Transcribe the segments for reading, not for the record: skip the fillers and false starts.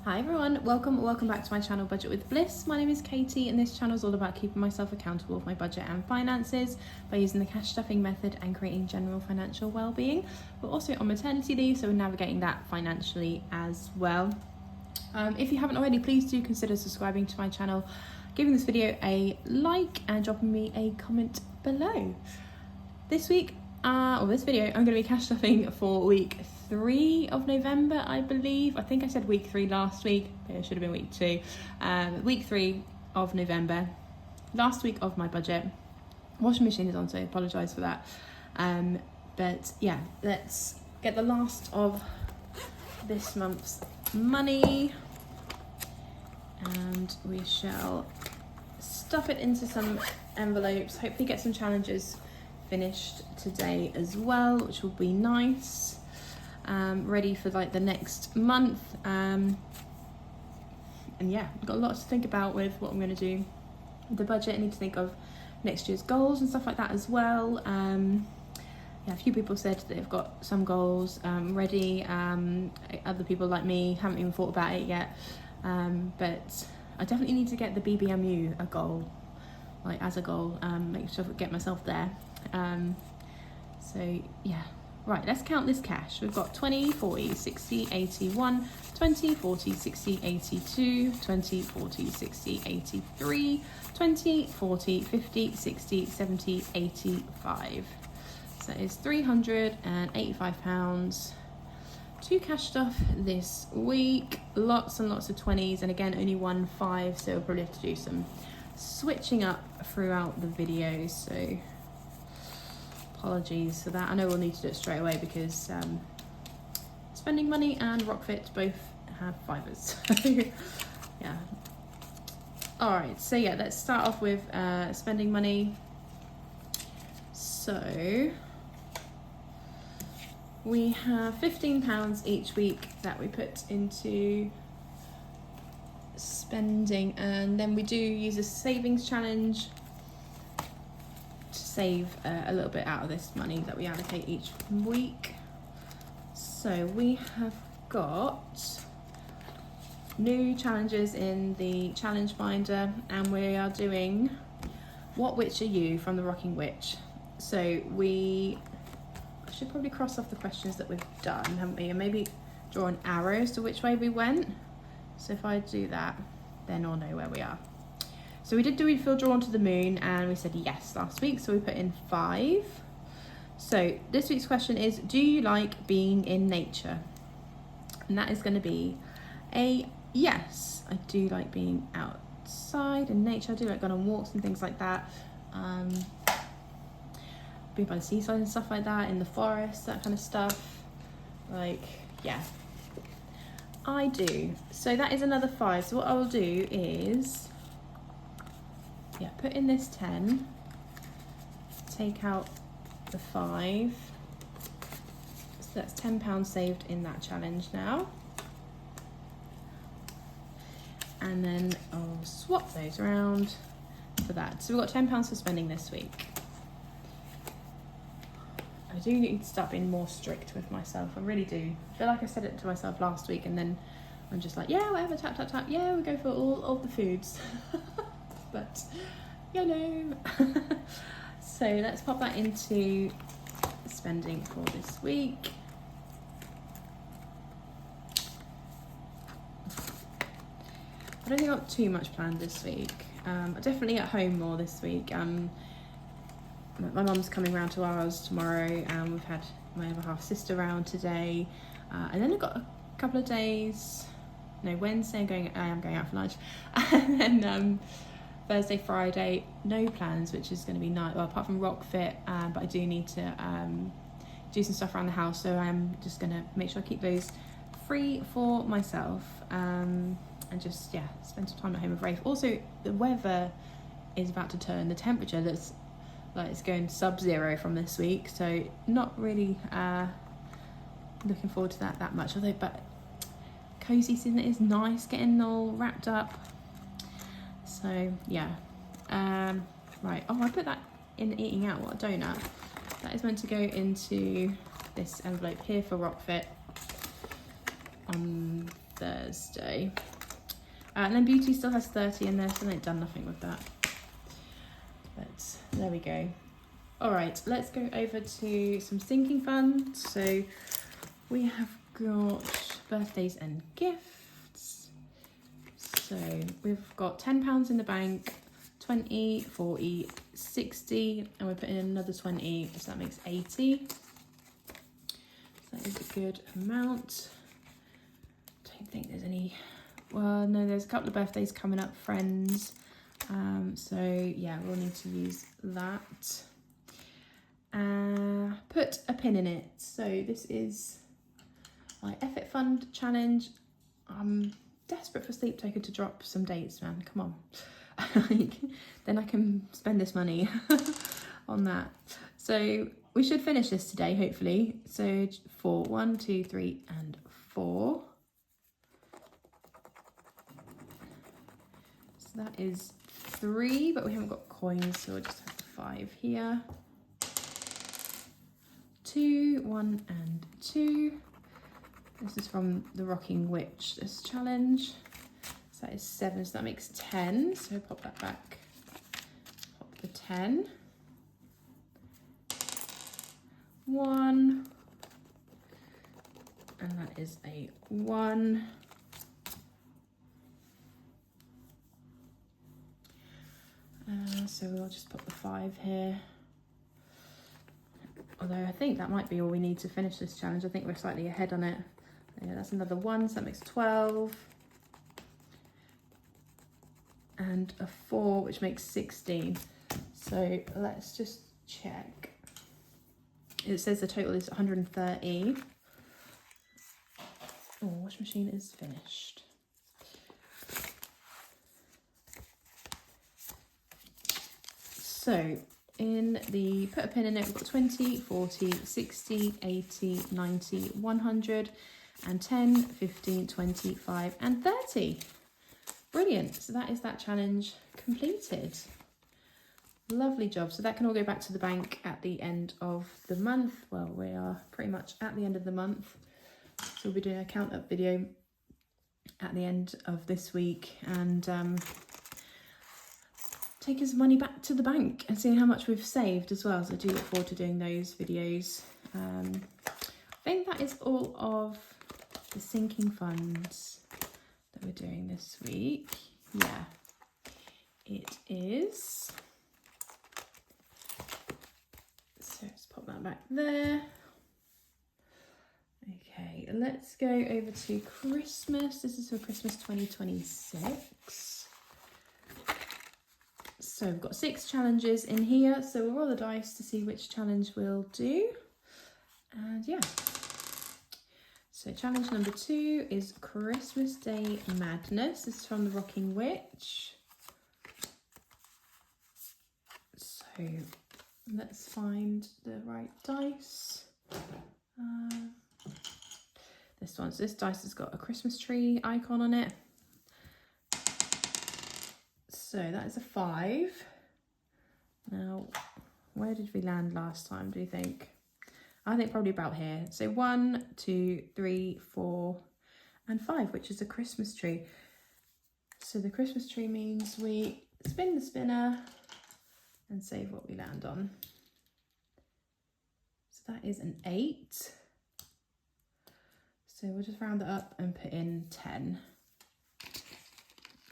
Hi everyone, welcome back to my channel Budget with Bliss. My name is Katie and this channel is all about keeping myself accountable with my budget and finances by using the cash stuffing method and creating general financial well-being. We're also on maternity leave, so we're navigating that financially as well. If you haven't already, please do consider subscribing to my channel, giving this video a like and dropping me a comment below. This week, this video, I'm going to be cash stuffing for week 3 of November, I believe. I think I said week 3 last week, but it should have been week 2. Week 3 of November, last week of my budget. Washing machine is on, so I apologise for that. But yeah, let's get the last of this month's money and we shall stuff it into some envelopes, hopefully get some challenges finished today as well, which will be nice. Ready for like the next month, and yeah, I've got a lot to think about with what I'm going to do with the budget. I need to think of next year's goals and stuff like that as well. Yeah, a few people said that they've got some goals ready. Other people like me haven't even thought about it yet, but I definitely need to get the BBMU a goal, like as a goal, make sure I get myself there. So yeah. Right, let's count this cash. We've got 20, 40, 60, 81, 20, 40, 60, 82, 20, 40, 60, 83, 20, 40, 50, 60, 70, 85. So it's £385 to cash stuff this week. Lots and lots of 20s, and again, only one 5, so we'll probably have to do some switching up throughout the videos. So apologies for that. I know we'll need to do it straight away because spending money and Rockfit both have 5s. Yeah. Alright, so yeah, let's start off with spending money. So we have £15 each week that we put into spending, and then we do use a savings challenge save a little bit out of this money that we allocate each week. So we have got new challenges in the challenge binder, and we are doing What Witch Are You from the Rocking Witch. So I should probably cross off the questions that we've done, haven't we, and maybe draw an arrow as to which way we went. So if I do that, then I'll know where we are. So we did do we feel drawn to the moon, and we said yes last week, so we put in 5. So this week's question is, do you like being in nature? And that is going to be a yes. I do like being outside in nature. I do like going on walks and things like that. Being by the seaside and stuff like that, in the forest, that kind of stuff. Like, yeah, I do. So that is another 5. So what I will do is, yeah, put in this 10, take out the 5, so that's £10 saved in that challenge now. And then I'll swap those around for that. So we've got £10 for spending this week. I do need to start being more strict with myself, I really do. I feel like I said it to myself last week and then I'm just like, yeah, whatever, tap, tap, tap, yeah, we go for all the foods. But YOLO. So let's pop that into spending for this week. I don't think I've got too much planned this week. I'm definitely at home more this week. My mum's coming round to ours tomorrow, and we've had my other half sister round today. And then I've got a couple of days, no, Wednesday I am going out for lunch. And then Thursday, Friday, no plans, which is going to be nice. Well, apart from Rockfit, but I do need to do some stuff around the house, so I'm just going to make sure I keep those free for myself, and just, yeah, spend some time at home with Rafe. Also, the weather is about to turn. The temperature that's like it's going sub-zero from this week, so not really looking forward to that much. Although, but cozy season is nice, getting all wrapped up. So yeah, right. Oh, I put that in eating out. What a donut! That is meant to go into this envelope here for Rockfit on Thursday. And then Beauty still has 30 in there, so they've done nothing with that. But there we go. All right, let's go over to some sinking funds. So we have got birthdays and gifts. So we've got £10 in the bank, 20, 40, 60, and we're putting in another 20, so that makes 80. So that is a good amount. Don't think there's any, well, no, there's a couple of birthdays coming up, friends. So yeah, we'll need to use that. Put a pin in it. So this is my effort fund challenge. I'm desperate for Sleep Taker to drop some dates, man. Come on. Then I can spend this money on that. So we should finish this today, hopefully. So 4, 1, 2, 3, and 4. So that is 3, but we haven't got coins, so we'll just have the 5 here. 2, 1, and 2. This is from the Rocking Witch, this challenge. So that is 7, so that makes 10. So pop that back. Pop the 10. 1. And that is a 1. So we'll just put the 5 here. Although I think that might be all we need to finish this challenge. I think we're slightly ahead on it. Yeah, that's another 1, so that makes 12. And a 4, which makes 16. So let's just check. It says the total is 130. Oh, washing machine is finished. So in the put a pin in it, we've got 20, 40, 60, 80, 90, 100, and 10, 15, 25, and 30. Brilliant. So that is that challenge completed. Lovely job. So that can all go back to the bank at the end of the month. Well, we are pretty much at the end of the month. So we'll be doing a count up video at the end of this week and take his money back to the bank and seeing how much we've saved as well. So I do look forward to doing those videos. I think that is all of the sinking funds that we're doing this week. Yeah, it is. So let's pop that back there. Okay, let's go over to Christmas. This is for Christmas 2026. So we've got 6 challenges in here. So we'll roll the dice to see which challenge we'll do. And yeah. So challenge number 2 is Christmas Day Madness. This is from the Rocking Witch. So let's find the right dice. This one. So this dice has got a Christmas tree icon on it. So that is a 5. Now, where did we land last time, do you think? I think probably about here. So 1, 2, 3, 4, and 5, which is a Christmas tree. So the Christmas tree means we spin the spinner and save what we land on. So that is an 8. So we'll just round that up and put in 10.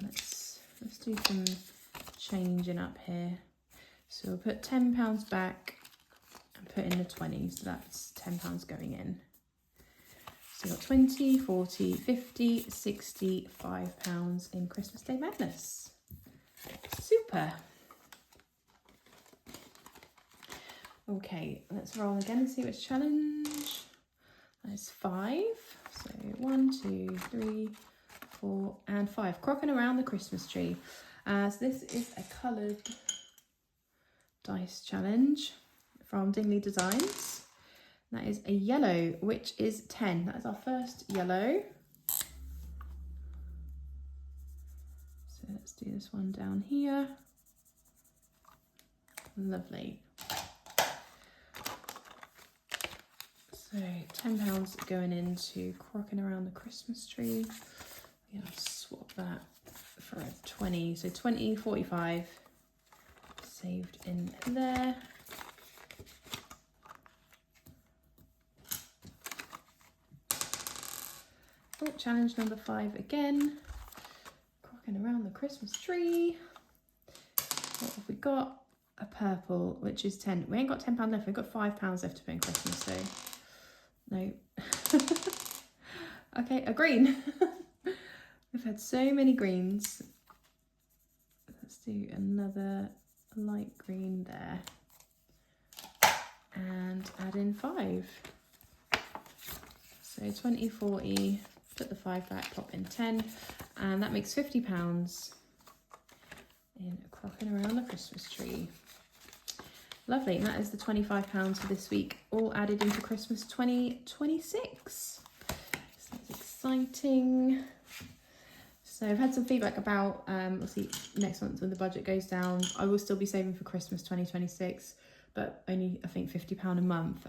Let's do some changing up here. So we'll put £10 back and put in the 20, so that's £10 going in. So we've got 20, 40, 50, 60, £5 in Christmas Day Madness. Super. Okay, let's roll again and see which challenge. That's 5. So 1, 2, 3, 4, and 5. Crocking around the Christmas tree. So this is a coloured dice challenge from Dingley Designs. That is a yellow, which is 10. That is our first yellow. So let's do this one down here. Lovely. So £10 going into crocking around the Christmas tree. Yeah, I'll swap that for a 20. So 20, 45 saved in there. Oh, challenge number 5 again. Crocking around the Christmas tree. What have we got? A purple, which is 10. We ain't got £10 left. We've got £5 left to put in Christmas, so no. Okay, a green. We've had so many greens. Let's do another light green there. And add in 5. So 20, 40, put the 5 back, pop in 10. And that makes £50 in crocking around the Christmas tree. Lovely, and that is the £25 for this week, all added into Christmas 2026. So that's exciting. So I've had some feedback about, we'll see next month when the budget goes down. I will still be saving for Christmas 2026, but only, I think, £50 a month.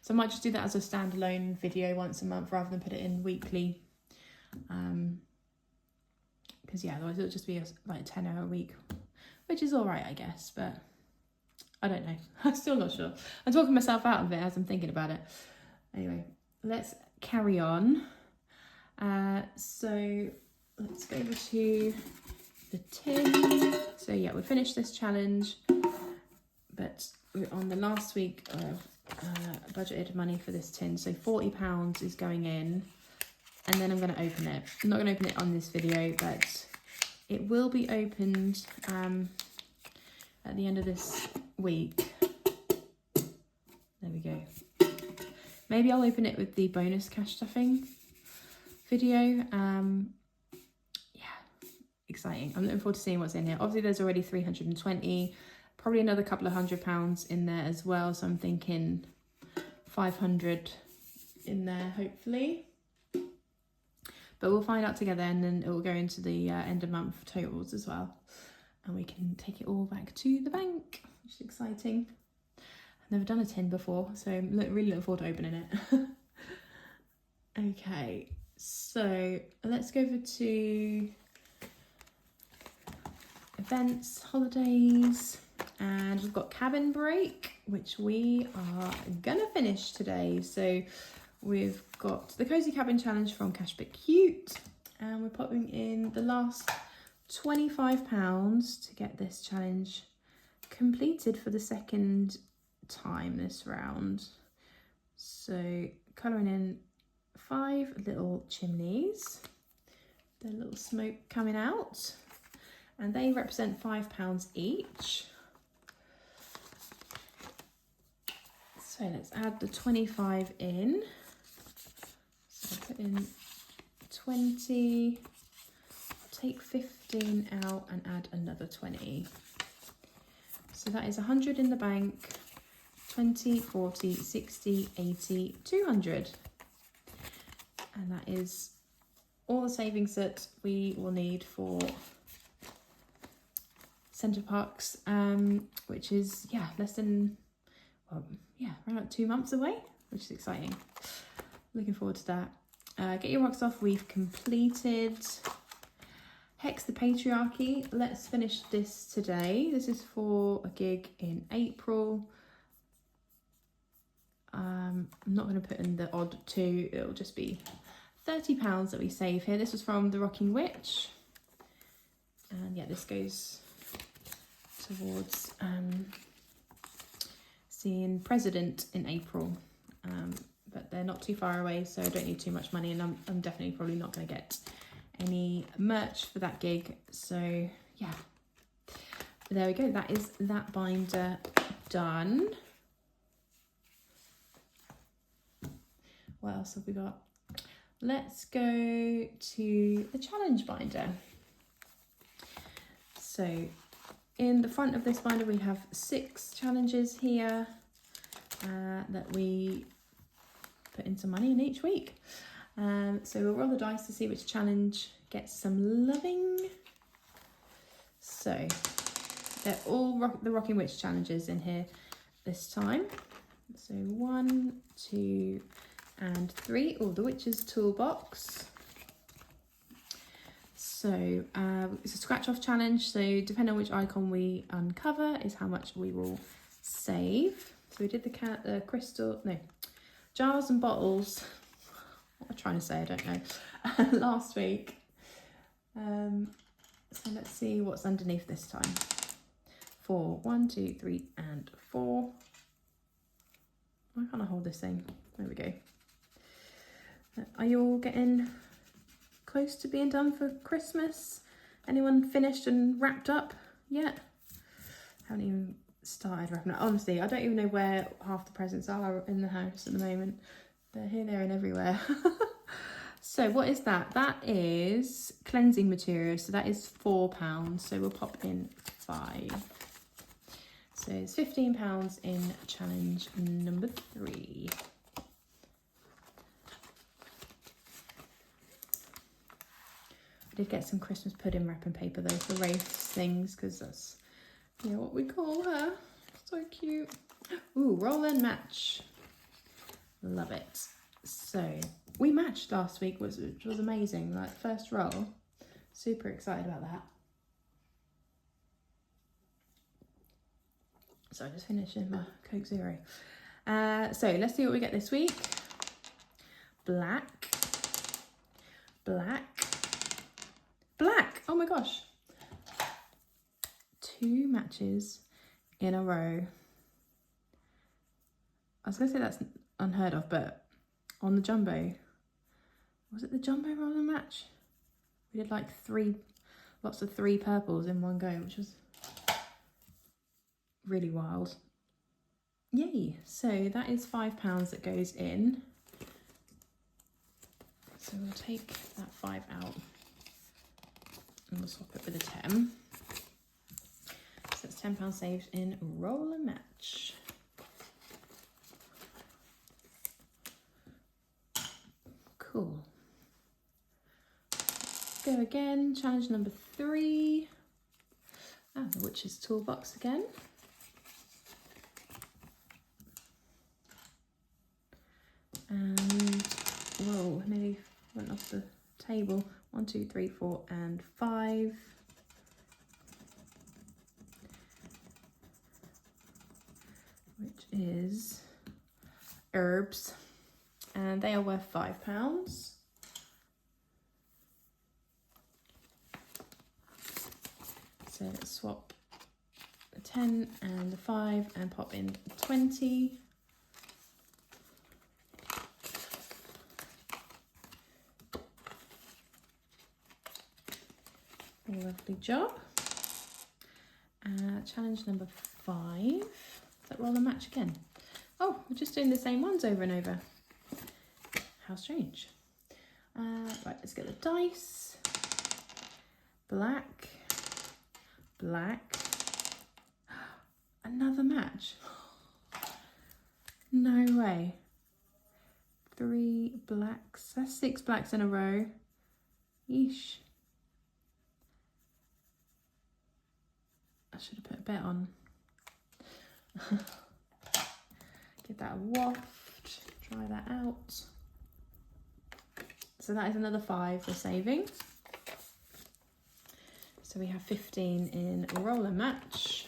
So I might just do that as a standalone video once a month rather than put it in weekly. Because yeah, otherwise it'll just be like a 10-hour a week, which is all right, I guess, but I don't know. I'm still not sure. I'm talking myself out of it as I'm thinking about it. Anyway, let's carry on. So let's go over to the tin. So yeah, we finished this challenge, but we're on the last week of budgeted money for this tin. So £40 is going in, and then I'm going to open it. I'm not going to open it on this video, but it will be opened at the end of this week. There we go. Maybe I'll open it with the bonus cash stuffing video. Yeah, exciting. I'm looking forward to seeing what's in here. Obviously there's already 320, probably another couple of £100 in there as well. So I'm thinking 500 in there, hopefully. But we'll find out together, and then it will go into the end of month totals as well. And we can take it all back to the bank, which is exciting. I've never done a tin before, so I'm really looking forward to opening it. Okay, so let's go over to events, holidays, and we've got cabin break, which we are gonna finish today. So we've got the Cozy Cabin Challenge from Cash Bit Cute, and we're popping in the last £25 to get this challenge completed for the second time this round. So colouring in 5 little chimneys, the little smoke coming out, and they represent £5 each. So let's add the 25 in. So I'll put in 20, I'll take 15 out and add another 20. So that is 100 in the bank, 20, 40, 60, 80, 200. And that is all the savings that we will need for Centre Parks, which is, yeah, less than, well, yeah, around about 2 months away, which is exciting. Looking forward to that. Get your rocks off, we've completed Hex the Patriarchy. Let's finish this today. This is for a gig in April. I'm not going to put in the odd 2, it'll just be £30 that we save here. This was from The Rocking Witch. And yeah, this goes towards seeing President in April. But they're not too far away, so I don't need too much money, and I'm definitely probably not going to get any merch for that gig. So yeah, there we go. That is that binder done. What else have we got? Let's go to the challenge binder. So in the front of this binder, we have 6 challenges here that we put in some money in each week. So we'll roll the dice to see which challenge gets some loving. So they're all the Rocking Witch challenges in here this time. So 1, 2, and 3. Oh, the Witch's Toolbox. So it's a scratch off challenge. So depending on which icon we uncover is how much we will save. So we did the crystal, no, jars and bottles. What am I trying to say? I don't know. Last week. So let's see what's underneath this time. 4, 1, 2, 3, and 4. Why can't I hold this thing? There we go. Are you all getting close to being done for Christmas? Anyone finished and wrapped up yet? Haven't even started wrapping up. Honestly, I don't even know where half the presents are in the house at the moment. They're here, there, and everywhere. So what is that? That is cleansing material. So that is £4. So we'll pop in 5. So it's £15 in challenge number 3. I did get some Christmas pudding wrapping paper though for Wraith's things, because that's, you know, what we call her. So cute. Ooh, roll and match. Love it. So we matched last week, which was amazing. Like first roll, super excited about that. So I just finished my Coke Zero. So let's see what we get this week. Black, black, black. Oh my gosh. 2 matches in a row. I was gonna say that's unheard of, but on the jumbo, was it the jumbo roll and match? We did like lots of 3 purples in one go, which was really wild. Yay! So that is £5 that goes in. So we'll take that 5 out and we'll swap it with a 10. So it's £10 saved in roll and match. Cool. Go again, challenge number 3. The Witch's Toolbox again. And, whoa, nearly went off the table. 1, 2, 3, 4, and 5. Which is herbs. And they are worth £5. So let's swap the 10 and the 5 and pop in 20. Lovely job. Challenge number 5. Is that roll and match again? Oh, we're just doing the same ones over and over. How strange. Right, let's get the dice. Black, black. Another match. No way. 3 blacks. That's 6 blacks in a row. Yeesh. I should have put a bet on. Give that a waft. Try that out. So that is another 5 we're saving. So we have 15 in roll and match.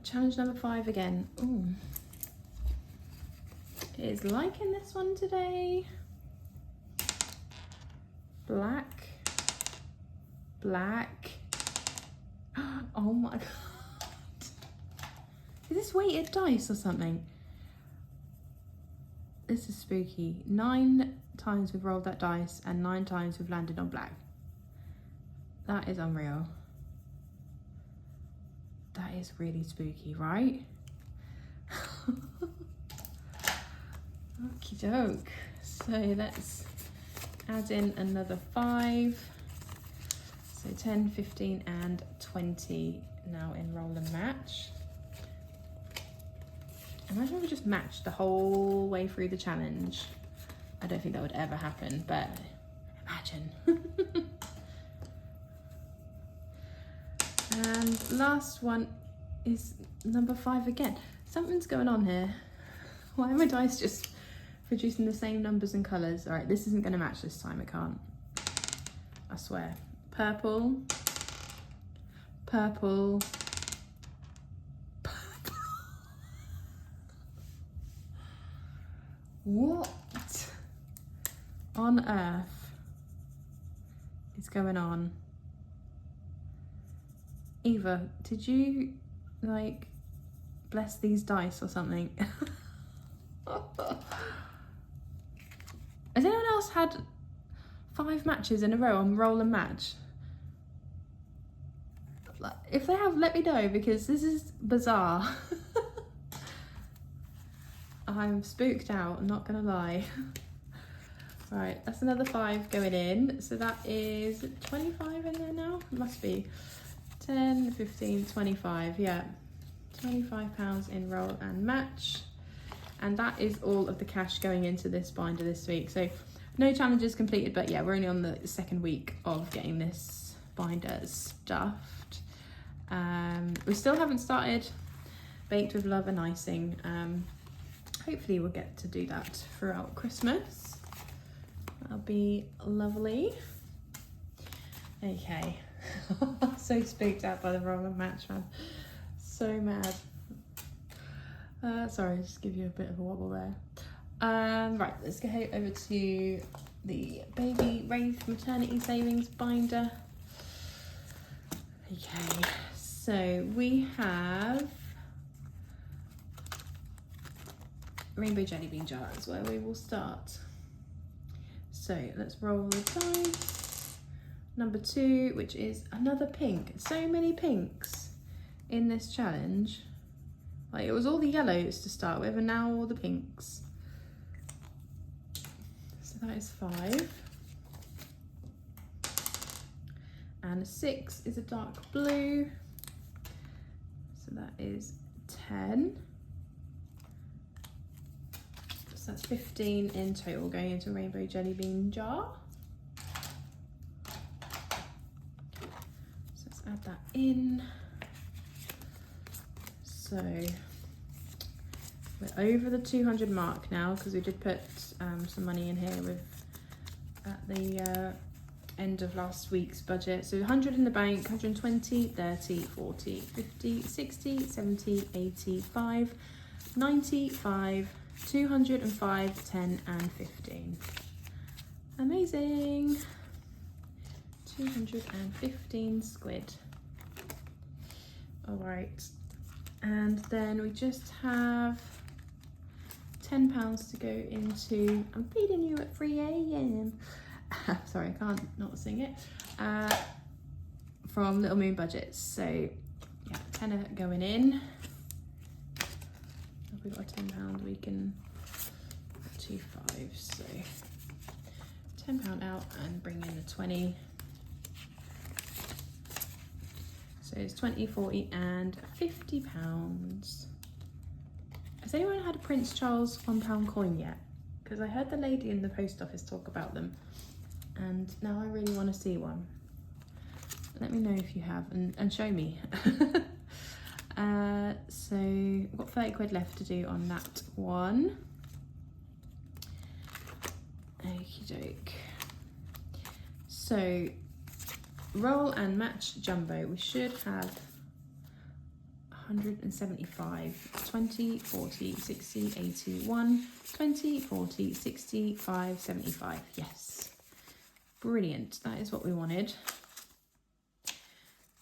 Challenge number 5 again. Ooh. It is liking this one today. Black, black. Oh my god. Is this weighted dice or something? This is spooky. 9 times we've rolled that dice and 9 times we've landed on black. That is unreal. That is really spooky, right? Okie doke. So let's add in another 5. So 10, 15, and 20 now in roll and match. Imagine if we just matched the whole way through the challenge. I don't think that would ever happen, but imagine. And last one is number 5 again. Something's going on here. Why are my dice just producing the same numbers and colours? All right, this isn't going to match this time. It can't. I swear. Purple. Purple. Purple. What on earth is going on? Eva, did you, like, bless these dice or something? Has anyone else had 5 matches in a row on roll and match? If they have, let me know, because this is bizarre. I'm spooked out, I'm not gonna lie. Right, that's another 5 going in. So that is 25 in there now? It must be. 10, 15, 25, yeah. £25 in roll and match. And that is all of the cash going into this binder this week. So no challenges completed, but yeah, we're only on the 2nd week of getting this binder stuffed. We still haven't started Baked with Love and Icing. Hopefully we'll get to do that throughout Christmas. That'll be lovely. Okay. So spooked out by the roll and match, man. So mad. Sorry, just give you a bit of a wobble there. Right, let's go over to the Baby Rave Maternity Savings Binder. Okay, so we have Rainbow Jelly Bean Jar is where we will start. So let's roll the dice. Number 2, which is another pink. So many pinks in this challenge. Like, it was all the yellows to start with, and now all the pinks. So that is 5. And a 6 is a dark blue. So that is 10. So that's 15 in total going into Rainbow Jelly Bean Jar. So let's add that in. So we're over the 200 mark now, because we did put some money in here with at the end of last week's budget. So 100 in the bank, 120, 30, 40, 50, 60, 70, 85, 95, 205, 10 and 15. Amazing. 215 squid. All right. And then we just have £10 to go into, I'm feeding you at 3 AM. Sorry, I can't not sing it. From Little Moon Budgets. So yeah, tenner going in. If we've got a £10, we can 25. So £10 out and bring in the 20. So it's 20, 40 and £50. Has anyone had a Prince Charles £1 coin yet? Because I heard the lady in the post office talk about them, and now I really want to see one. Let me know if you have, and show me. So we've got 30 quid left to do on that one. Okie doke. So roll and match jumbo, we should have 175, 20, 40, 60, 81, 20, 40, 65, 75. Yes, brilliant. That is what we wanted.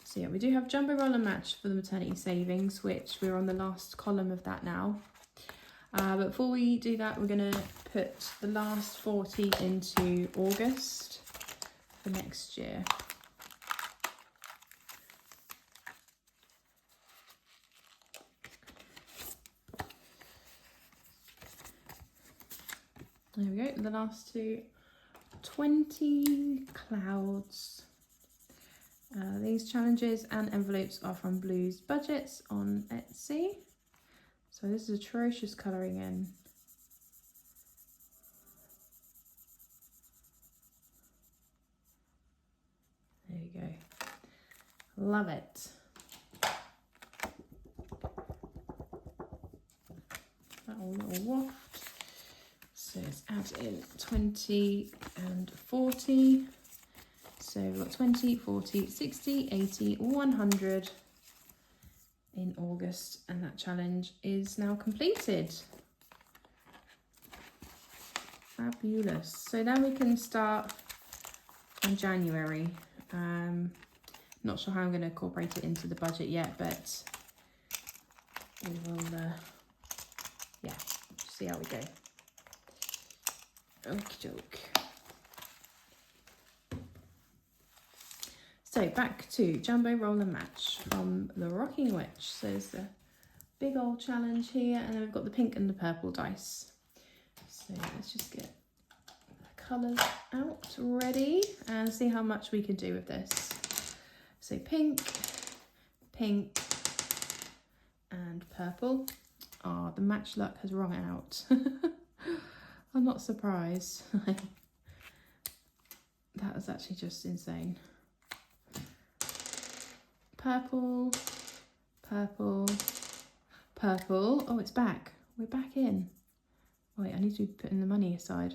So yeah, we do have jumbo roll and match for the maternity savings, which we're on the last column of that now. But before we do that, we're gonna put the last 40 into August for next year. There we go, the last two, 20 clouds. These challenges and envelopes are from Blues Budgets on Etsy. So this is atrocious colouring in. There you go. Love it. That whole little waft. So let's add in 20 and 40. So we've got 20, 40, 60, 80, 100 in August, and that challenge is now completed. Fabulous. So now we can start on January. Not sure how I'm going to incorporate it into the budget yet, but we will, see how we go. Okie doke. So back to Jumbo Roller Match from the Rocking Witch. So there's the big old challenge here, and then we've got the pink and the purple dice. So let's just get the colours out ready and see how much we can do with this. So pink, pink, and purple. Oh, the match luck has rung out. I'm not surprised. That was actually just insane. Purple, purple, purple. Oh, it's back. We're back in. Wait, I need to be putting the money aside.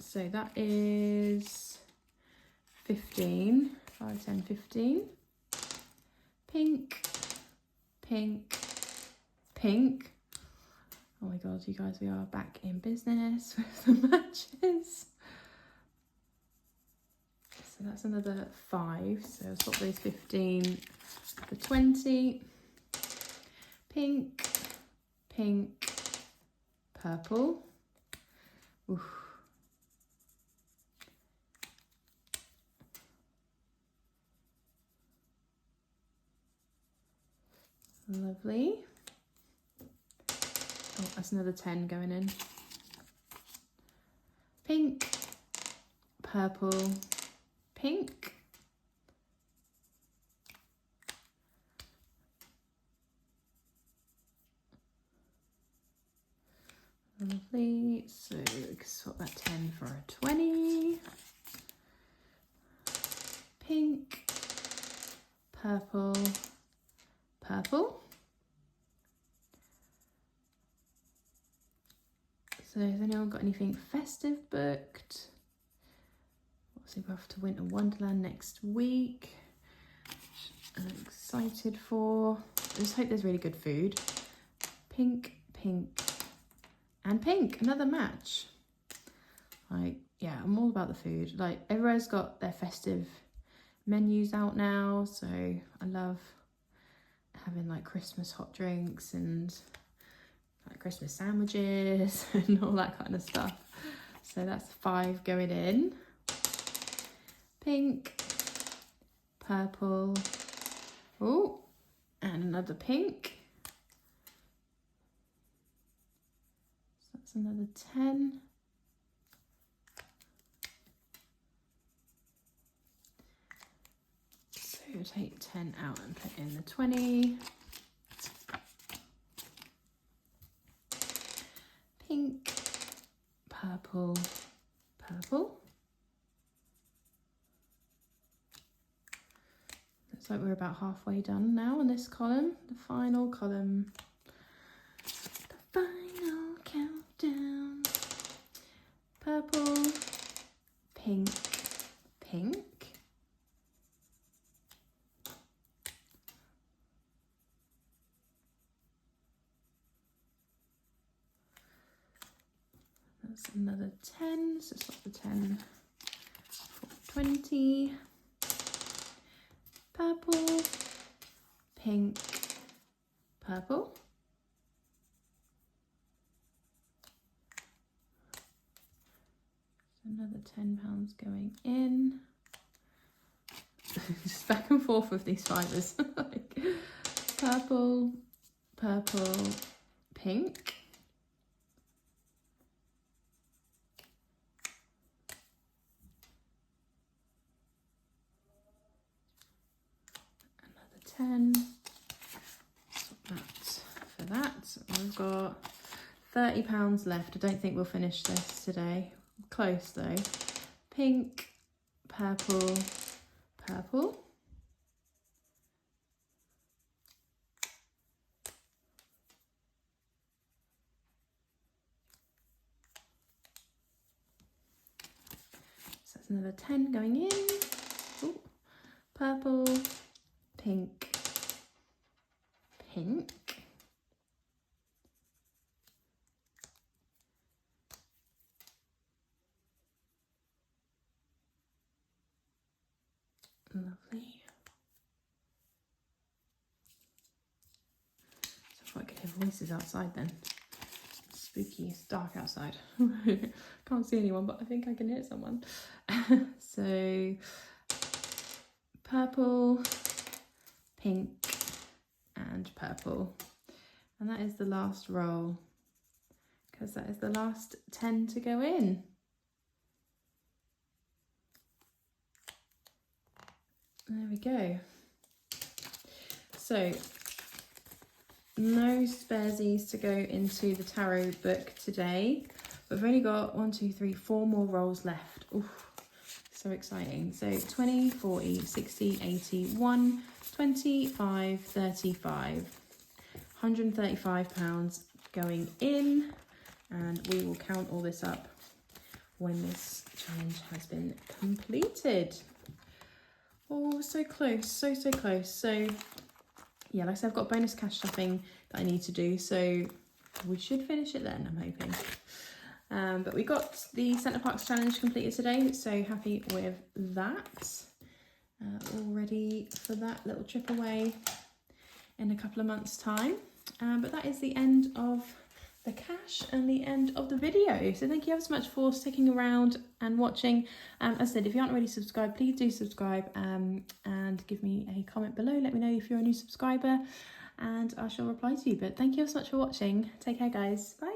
So that is 15. 5, 10, 15. Pink, pink, pink. Oh my god, you guys, we are back in business with the matches. So that's another 5. So I'll swap those 15 for 20. Pink, pink, purple. Oof. Lovely. Oh, that's another 10 going in. Pink, purple, pink. Lovely. So we can swap that 10 for a 20. Pink, purple, purple. So has anyone got anything festive booked? Obviously we're off to Winter Wonderland next week, which I'm excited for. I just hope there's really good food. Pink, pink, and pink. Another match. Like, yeah, I'm all about the food. Like, everywhere's got their festive menus out now, so I love having like Christmas hot drinks and like Christmas sandwiches and all that kind of stuff. So that's 5 going in. Pink, purple, oh, and another pink. So that's another 10. So we'll take 10 out and put in the 20. Pink, purple, purple. Looks like we're about halfway done now on this column, the final column. The final countdown. Purple, pink, pink. That's another 10, so swap the 10 for 20. Purple, pink, purple. So another £10 going in. Just back and forth with these fibres. Like, purple, purple, pink. Another 10. Swap that for that. We've got £30 left. I don't think we'll finish this today. Close though. Pink, purple, purple. That's another 10 going in. Ooh. Purple, pink, pink. Lovely. So I thought I could hear voices outside then. Spooky, it's dark outside. Can't see anyone, but I think I can hear someone. So purple, pink and purple. And that is the last roll, because that is the last 10 to go in. There we go. So no sparesies to go into the tarot book today. We've only got 1, 2, 3, 4 more rolls left. Oof, so exciting. So 20, 40, 60, 80, 1, 25, 35. £135 going in, and we will count all this up when this challenge has been completed. Oh, so close, so close. So yeah, like I said, I've got bonus cash stuffing that I need to do, so we should finish it then, I'm hoping. But we got the Centre Parks challenge completed today, so happy with that. All ready for that little trip away in a couple of months' time. But that is the end of the cash and the end of the video. So thank you ever so much for sticking around and watching. As I said, if you aren't already subscribed, please do subscribe, and give me a comment below. Let me know if you're a new subscriber and I shall reply to you. But thank you ever so much for watching. Take care, guys. Bye.